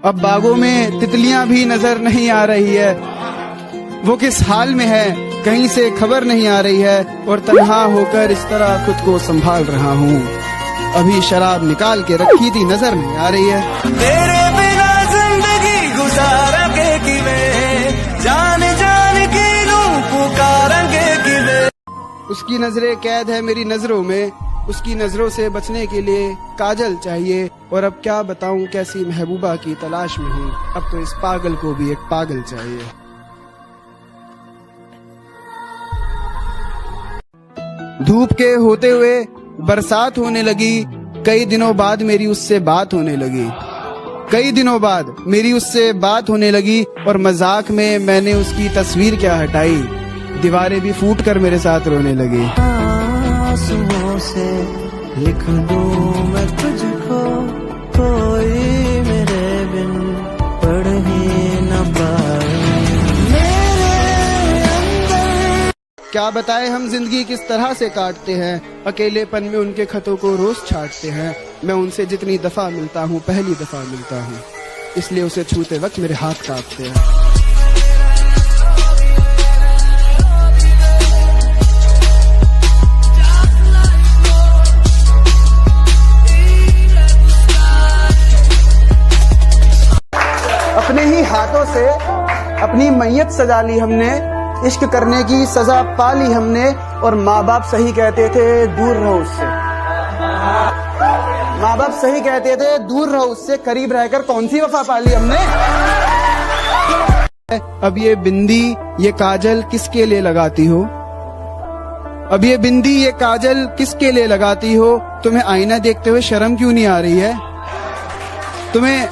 अब बागों में तितलियां भी नजर नहीं आ रही है, वो किस हाल में है कहीं से खबर नहीं आ रही है, और तन्हा होकर इस तरह खुद को संभाल रहा हूँ। अभी शराब निकाल के रखी थी, नजर नहीं आ रही है। तेरे बिना जिंदगी गुजारेंगे किवें, जान जान के लूं पुकारेंगे किवें। उसकी नजरें कैद है मेरी नजरों में, उसकी नजरों से बचने के लिए काजल चाहिए, और अब क्या बताऊं कैसी महबूबा की तलाश में हूँ। अब तो इस पागल को भी एक पागल चाहिए। धूप के होते हुए बरसात होने लगी, कई दिनों बाद मेरी उससे बात होने लगी, कई दिनों बाद मेरी उससे बात होने लगी, और मजाक में मैंने उसकी तस्वीर क्या हटाई, दीवारें भी फूट कर मेरे साथ रोने लगी। आंसुओं से लिख दूं मैं तुझको, कोई मेरे बिन पढ़ ही न पाए। क्या बताए हम जिंदगी किस तरह से काटते हैं, अकेलेपन में उनके खतों को रोज छाटते हैं। मैं उनसे जितनी दफा मिलता हूँ पहली दफा मिलता हूँ, इसलिए उसे छूते वक्त मेरे हाथ कांपते हैं। अपने ही हाथों से अपनी मैयत सजा ली हमने, इश्क करने की सजा पाली हमने, और माँ बाप सही कहते थे दूर रहो उससे, माँ बाप सही कहते थे दूर रहो उससे, करीब रहकर कौन सी वफा पाली हमने। अब ये बिंदी ये काजल किसके लिए लगाती हो, अब ये बिंदी ये काजल किसके लिए लगाती हो। तुम्हें आईना देखते हुए शर्म क्यों नहीं आ रही है, तुम्हें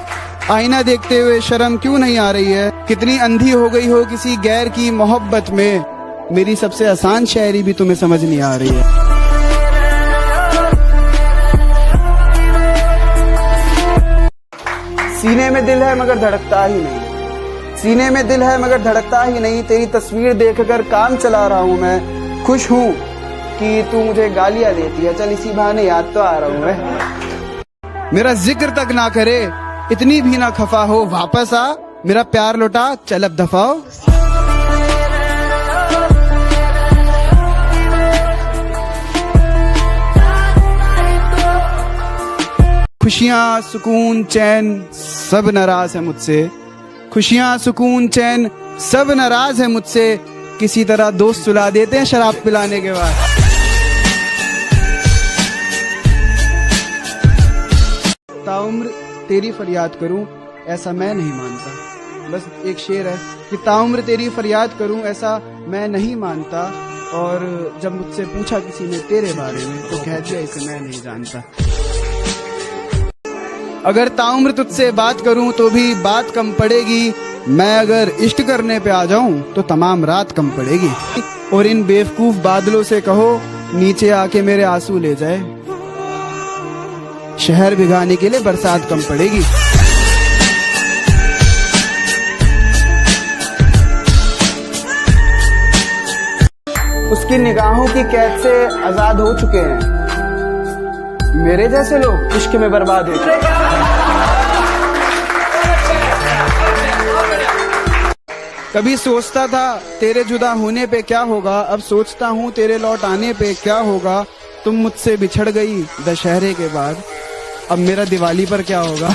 आईना देखते हुए शर्म क्यों नहीं आ रही है। कितनी अंधी हो गई हो किसी गैर की मोहब्बत में, मेरी सबसे आसान शायरी भी तुम्हें समझ नहीं आ रही है। सीने में दिल है मगर धड़कता ही नहीं, सीने में दिल है मगर धड़कता ही नहीं। तेरी तस्वीर देखकर काम चला रहा हूँ मैं, खुश हूँ कि तू मुझे गालियां देती है, चल इसी बहाने याद तो आ रहा हूँ मैं। मेरा जिक्र तक ना करे, इतनी भी ना खफा हो, वापस आ मेरा प्यार लौटा, चल अब दफाओ। खुशियां सुकून चैन सब नाराज है मुझसे, खुशियां सुकून चैन सब नाराज है मुझसे, किसी तरह दोस्त सुला देते हैं शराब पिलाने के बाद। ताउम्र तेरी फरियाद करूं ऐसा मैं नहीं मानता, बस एक शेर है कि ताउम्र तेरी फरियाद करूं ऐसा मैं नहीं मानता, और जब मुझसे पूछा किसी ने तेरे बारे में तो कह दिया इसे मैं नहीं जानता। अगर ताउम्र तुझसे बात करूं तो भी बात कम पड़ेगी, मैं अगर इश्क करने पे आ जाऊं तो तमाम रात कम पड़ेगी। और इन बेवकूफ बादलों से कहो नीचे आके मेरे आंसू ले जाए, शहर भिगाने के लिए बरसात कम पड़ेगी। उसकी निगाहों की कैद से आजाद हो चुके हैं मेरे जैसे लोग, इश्क में बर्बाद हो चुके हैं। कभी सोचता था तेरे जुदा होने पे क्या होगा, अब सोचता हूँ तेरे लौट आने पे क्या होगा। तुम मुझसे बिछड़ गई दशहरे के बाद, अब मेरा दिवाली पर क्या होगा।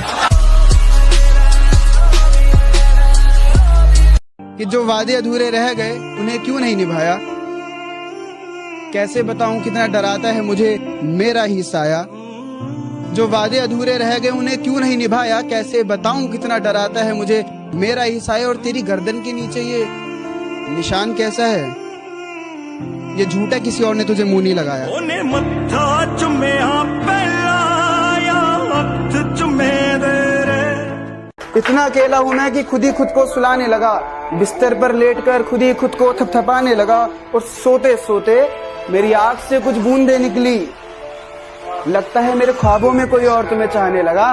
कि जो वादे अधूरे रह गए उन्हें क्यों नहीं निभाया, कैसे बताऊं कितना डराता है मुझे मेरा ही साया। जो वादे अधूरे रह गए उन्हें क्यों नहीं निभाया, कैसे बताऊं कितना डराता है मुझे मेरा ही साया। और तेरी गर्दन के नीचे ये निशान कैसा है, ये झूठा किसी और ने तुझे मुंह नहीं लगाया। इतना अकेला हूं मैं कि खुद ही खुद को सुलाने लगा, बिस्तर पर लेटकर खुद ही खुद को थपथपाने लगा, और सोते सोते मेरी आंख से कुछ बूंदें निकली, लगता है मेरे ख्वाबों में कोई और तुम्हें चाहने लगा।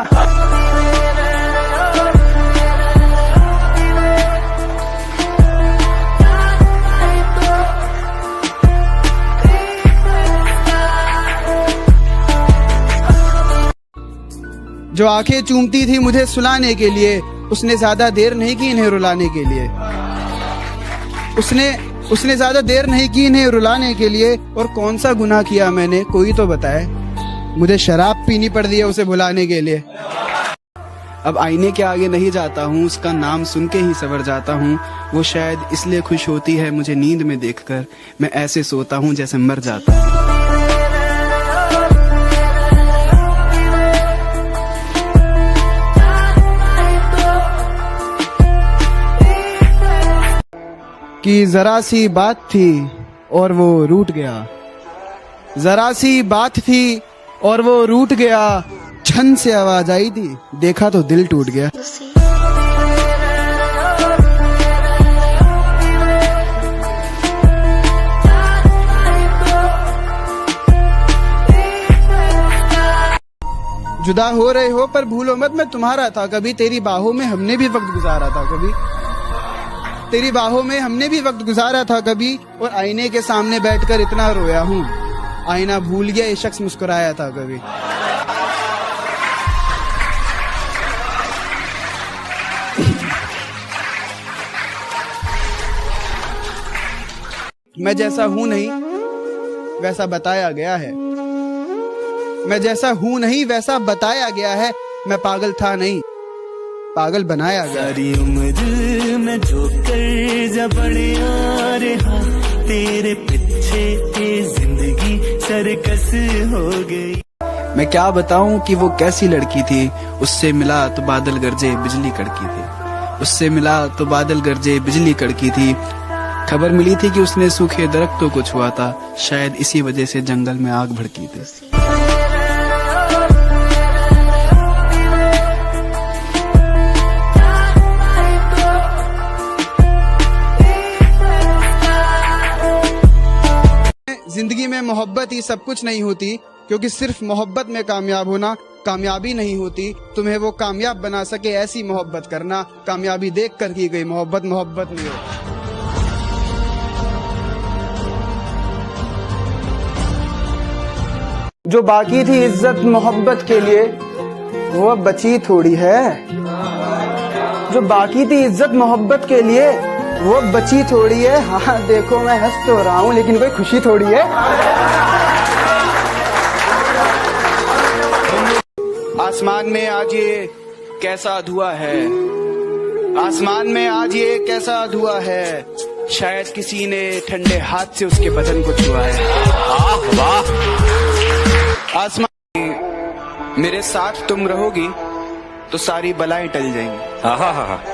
जो आंखें चूमती थी मुझे सुलाने के लिए, उसने ज्यादा देर नहीं की इन्हें रुलाने के लिए। उसने ज्यादा देर नहीं की इन्हें रुलाने के लिए। और कौन सा गुनाह किया मैंने, कोई तो बताए। मुझे शराब पीनी पड़ रही है उसे भुलाने के लिए। अब आईने के आगे नहीं जाता हूँ, उसका नाम सुन के ही सवर जाता हूँ। वो शायद इसलिए खुश होती है मुझे नींद में देखकर, मैं ऐसे सोता हूँ जैसे मर जाता हूँ। कि जरा सी बात थी और वो रूठ गया, जरा सी बात थी और वो रूठ गया। छन से आवाज आई थी, देखा तो दिल टूट गया। जुदा हो रहे हो पर भूलो मत मैं तुम्हारा था कभी, तेरी बाहों में हमने भी वक्त गुजारा था कभी, तेरी बाहों में हमने भी वक्त गुजारा था कभी। और आईने के सामने बैठकर इतना रोया हूँ, आईना भूल गया ये शख्स मुस्कुराया था कभी। मैं जैसा हूं नहीं वैसा बताया गया है, मैं जैसा हूं नहीं वैसा बताया गया है। मैं पागल था नहीं, पागल बनाया गया। सारी उम्र में जो कर्जा बढ़िया रहा, तेरे पीछे जिंदगी सरकस हो गई। मैं क्या बताऊं कि वो कैसी लड़की थी, उससे मिला तो बादल गरजे बिजली कड़की थी, उससे मिला तो बादल गरजे बिजली कड़की थी। खबर मिली थी कि उसने सूखे दरख्तों को छुआ था, शायद इसी वजह से जंगल में आग भड़की थी। जिंदगी में मोहब्बत ही सब कुछ नहीं होती, क्योंकि सिर्फ मोहब्बत में कामयाब होना कामयाबी नहीं होती। तुम्हें वो कामयाब बना सके ऐसी मोहब्बत करना, कामयाबी देख कर की गई मोहब्बत मोहब्बत नहीं होती। जो बाकी थी इज्जत मोहब्बत के लिए वो अब बची थोड़ी है, जो बाकी थी इज्जत मोहब्बत के लिए वो अब बची थोड़ी है। हाँ देखो मैं हंस तो रहा हूँ लेकिन कोई खुशी थोड़ी है। आसमान में आज ये कैसा धुआं है, आसमान में आज ये कैसा धुआं है, शायद किसी ने ठंडे हाथ से उसके बदन को छुआ है। वाह आसमान मेरे साथ तुम रहोगी तो सारी बलाएं टल जाएंगी,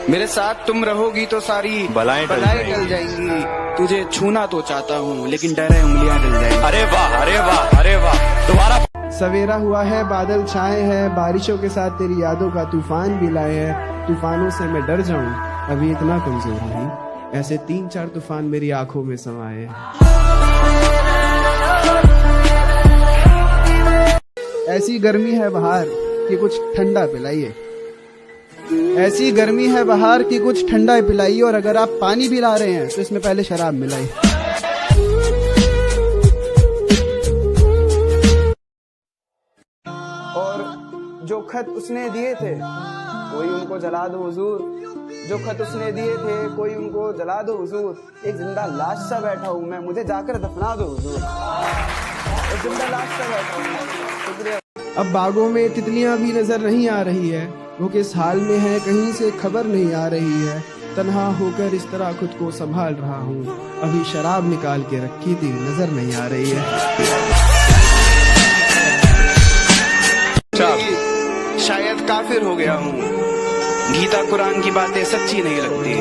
मेरे साथ तुम रहोगी तो सारी बलाएं टल जाएंगी। तुझे छूना तो चाहता हूँ लेकिन डर है उंगलियां टल जाएंगी। अरे वाह अरे वाह अरे वाह। दोबारा। सवेरा हुआ है बादल छाए हैं, बारिशों के साथ तेरी यादों का तूफान भी लाए हैं। तूफानों से मैं डर जाऊं अभी इतना कमजोर नहीं, ऐसे 3-4 तूफान मेरी आंखों में समाये। ऐसी गर्मी है बाहर कि कुछ ठंडा पिलाइए, ऐसी गर्मी है बाहर कि कुछ ठंडा पिलाइए। और अगर आप पानी भी ला रहे हैं तो इसमें पहले शराब मिलाइए। और जो खत उसने दिए थे कोई उनको जला दो हुजूर, जो खत उसने दिए थे कोई उनको जला दो हुजूर। एक जिंदा लाश सा बैठा हूँ मैं, मुझे जाकर दफना दो हुजूर। एक जिंदा लाश सा बैठा हूँ। अब बागों में तितलियां भी नजर नहीं आ रही है, वो किस हाल में है कहीं से खबर नहीं आ रही है। तन्हा होकर इस तरह खुद को संभाल रहा हूँ, अभी शराब निकाल के रखी थी नजर नहीं आ रही है। शायद काफिर हो गया हूँ, गीता कुरान की बातें सच्ची नहीं लगती।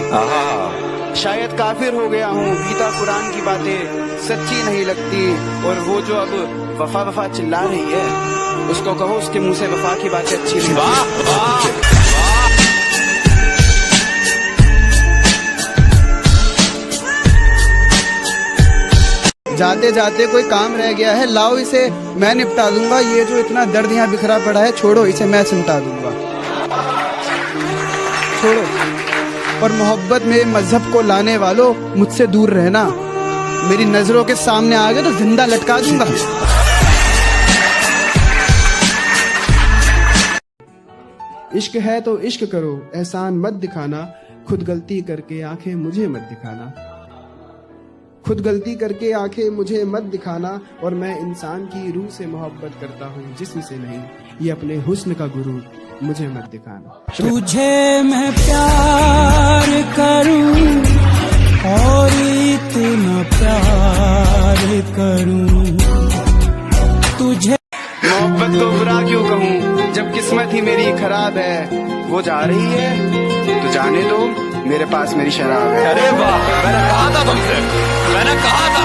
शायद काफिर हो गया हूँ, गीता कुरान की बातें सच्ची नहीं लगती। और वो जो अब वफा वफा चिल्ला रही है उसको कहो उसके मुंह से वफा की बातें अच्छी नहीं। वाह वाह। जाते जाते कोई काम रह गया है, लाओ इसे मैं निपटा दूंगा। ये जो इतना दर्द यहाँ बिखरा पड़ा है छोड़ो इसे मैं सिमटा दूंगा, छोड़ो। और मोहब्बत में मजहब को लाने वालों मुझसे दूर रहना, मेरी नजरों के सामने आ गए तो जिंदा लटका दूंगा। इश्क है तो इश्क करो, एहसान मत दिखाना, खुद गलती करके आंखें मुझे मत दिखाना। खुद गलती करके आंखें मुझे मत दिखाना, और मैं इंसान की रूह से मोहब्बत करता हूँ, जिस्म से नहीं। ये अपने हुस्न का गुरूर मुझे मत दिखाना। तुझे मैं प्यार करूं और इतना प्यार करूं तुझे। मोहब्बत को बुरा क्यों कहूँ, जब किस्मत ही मेरी खराब है। वो जा रही है तो जाने दो, मेरे पास मेरी शराब है। अरे वाह, मैंने कहा था तुमसे, मैंने कहा था।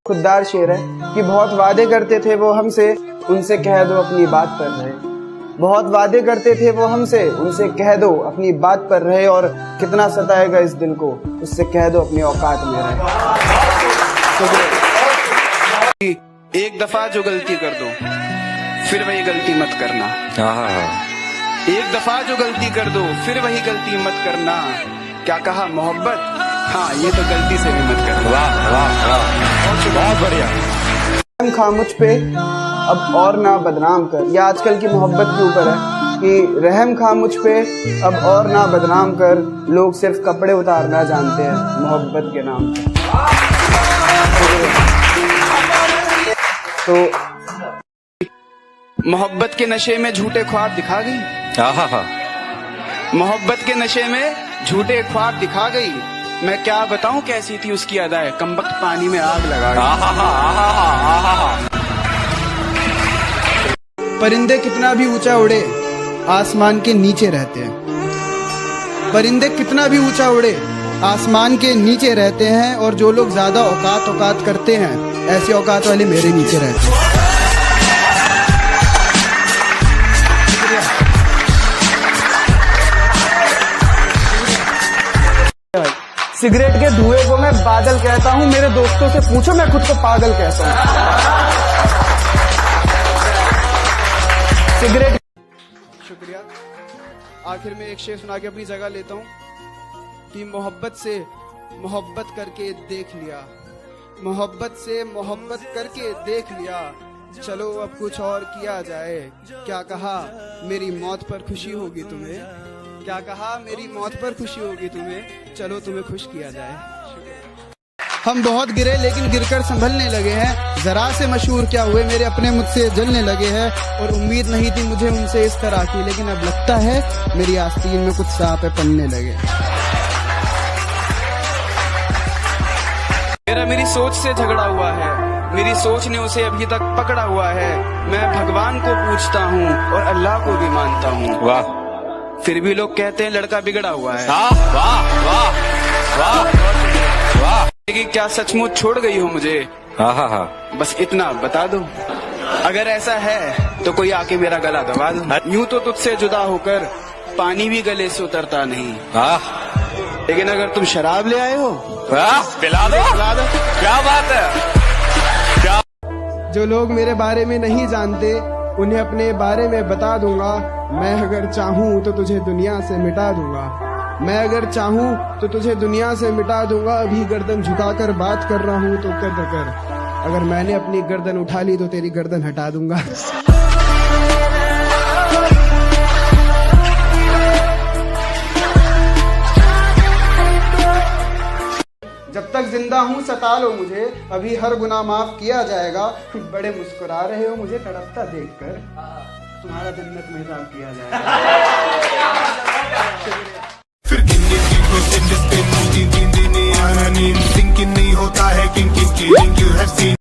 खुददार शेर है कि बहुत वादे करते थे वो हमसे, उनसे कह दो अपनी बात पर रहे। बहुत वादे करते थे वो हमसे, उनसे कह दो अपनी बात पर रहे। और कितना सताएगा इस दिल को, उससे कह दो अपनी औकात में रहे। एक दफा जो गलती कर दो, फिर वही गलती मत करना। एक दफा जो गलती कर दो, फिर वही गलती मत करना। क्या कहा मोहब्बत, हाँ ये तो गलती से भी मत करना। वाह वाह वाह, बहुत बढ़िया। रहम खा मुझ पे अब और ना बदनाम कर। यह आजकल की मोहब्बत के ऊपर है कि रहम खा मुझ पे अब और ना बदनाम कर। लोग सिर्फ कपड़े उतारना जानते हैं मोहब्बत के नाम पे। तो मोहब्बत के नशे में झूठे ख्वाब दिखा गई। मोहब्बत के नशे में झूठे ख्वाब दिखा गई। मैं क्या बताऊं कैसी थी उसकी अदाएं, कमबख्त पानी में आग लगा गई। परिंदे कितना भी ऊंचा उड़े, आसमान के नीचे रहते हैं। परिंदे कितना भी ऊंचा उड़े, आसमान के नीचे रहते हैं। और जो लोग ज्यादा औकात करते हैं, ऐसी औकात वाले मेरे नीचे रहते हैं। सिगरेट के धुएं को मैं बादल कहता हूँ। मेरे दोस्तों से पूछो मैं खुद को पागल कहता हूँ। सिगरेट। शुक्रिया। आखिर में एक शेर सुना के अपनी जगह लेता हूँ कि मोहब्बत से मोहब्बत करके देख लिया, मोहब्बत से मोहब्बत करके देख लिया। चलो अब कुछ और किया जाए। क्या कहा मेरी मौत पर खुशी होगी तुम्हें, क्या कहा मेरी मौत पर खुशी होगी तुम्हें। चलो तुम्हें खुश किया जाए। हम बहुत गिरे लेकिन गिरकर संभलने लगे हैं। जरा से मशहूर क्या हुए, मेरे अपने मुझसे जलने लगे हैं। और उम्मीद नहीं थी मुझे उनसे इस तरह की, लेकिन अब लगता है मेरी आस्तीन में कुछ सांप पलने लगे। मेरी सोच से झगड़ा हुआ है, मेरी सोच ने उसे अभी तक पकड़ा हुआ है। मैं भगवान को पूछता हूँ और अल्लाह को भी मानता हूँ। वाह। फिर भी लोग कहते हैं लड़का बिगड़ा हुआ है। वाह वाह वाह वाह। क्या सचमुच छोड़ गई हो मुझे? बस इतना बता दो। अगर ऐसा है तो कोई आके मेरा गला दबा दो। यूं तो तुझसे जुदा होकर पानी भी गले से उतरता नहीं। लेकिन अगर तुम शराब ले आए हो, पिला दो। क्या बात है। क्या जो लोग मेरे बारे में नहीं जानते उन्हें अपने बारे में बता दूंगा। मैं अगर चाहूँ तो तुझे दुनिया से मिटा दूंगा। मैं अगर चाहूँ तो तुझे दुनिया से मिटा दूंगा। अभी गर्दन झुकाकर बात कर रहा हूँ तो कदर कर। अगर मैंने अपनी गर्दन उठा ली तो तेरी गर्दन हटा दूंगा। जब तक जिंदा हूँ सता लो मुझे, अभी हर गुनाह माफ किया जाएगा। बड़े मुस्कुरा रहे हो मुझे तड़पता देखकर, तुम्हारा जन्नत में हिसाब किया जाएगा। फिर किन्नी